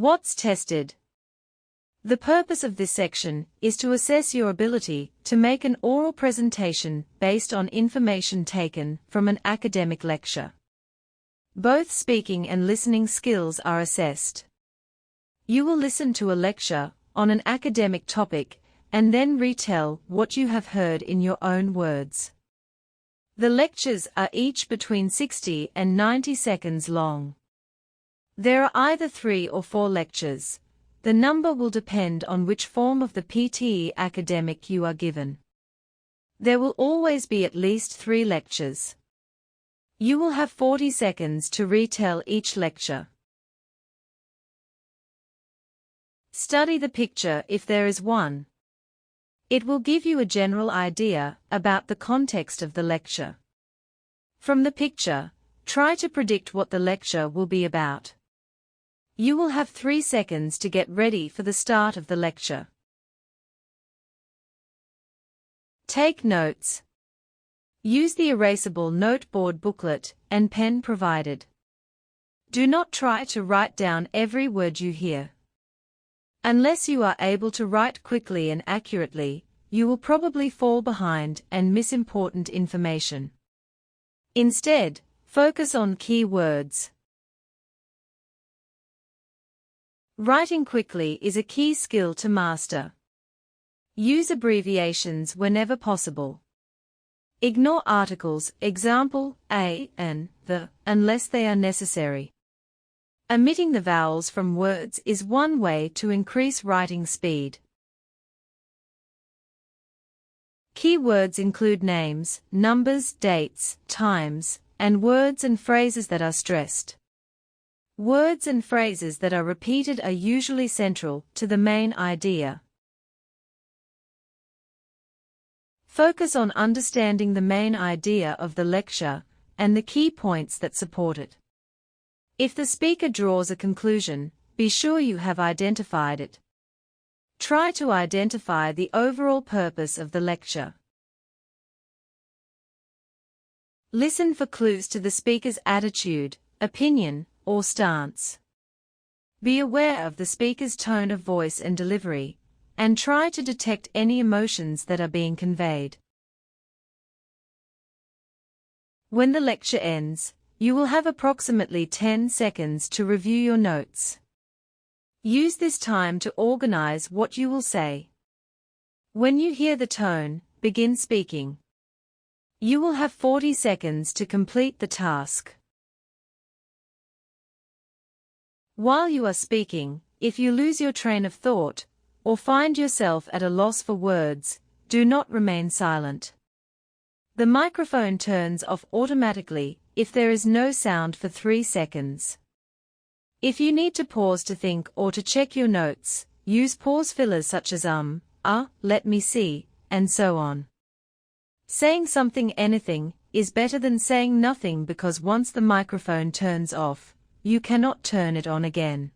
What's tested? The purpose of this section is to assess your ability to make an oral presentation based on information taken from an academic lecture. Both speaking and listening skills are assessed. You will listen to a lecture on an academic topic and then retell what you have heard in your own words. The lectures are each between 60 and 90 seconds long. There are either 3 or 4 lectures. The number will depend on which form of the PTE academic you are given. There will always be at least 3 lectures. You will have 40 seconds to retell each lecture. Study the picture if there is one. It will give you a general idea about the context of the lecture. From the picture, try to predict what the lecture will be about. You will have 3 seconds to get ready for the start of the lecture. Take notes. Use the erasable noteboard booklet and pen provided. Do not try to write down every word you hear. Unless you are able to write quickly and accurately, you will probably fall behind and miss important information. Instead, focus on key words. Writing quickly is a key skill to master. Use abbreviations whenever possible. Ignore articles, example, a and the, unless they are necessary. Omitting the vowels from words is one way to increase writing speed. Key words include names, numbers, dates, times, and words and phrases that are stressed. Words and phrases that are repeated are usually central to the main idea. Focus on understanding the main idea of the lecture and the key points that support it. If the speaker draws a conclusion, be sure you have identified it. Try to identify the overall purpose of the lecture. Listen for clues to the speaker's attitude, opinion, or stance. Be aware of the speaker's tone of voice and delivery, and try to detect any emotions that are being conveyed. When the lecture ends, you will have approximately 10 seconds to review your notes. Use this time to organize what you will say. When you hear the tone, begin speaking. You will have 40 seconds to complete the task. While you are speaking, if you lose your train of thought, or find yourself at a loss for words, do not remain silent. The microphone turns off automatically if there is no sound for 3 seconds. If you need to pause to think or to check your notes, use pause fillers such as let me see, and so on. Saying something anything is better than saying nothing because once the microphone turns off, you cannot turn it on again.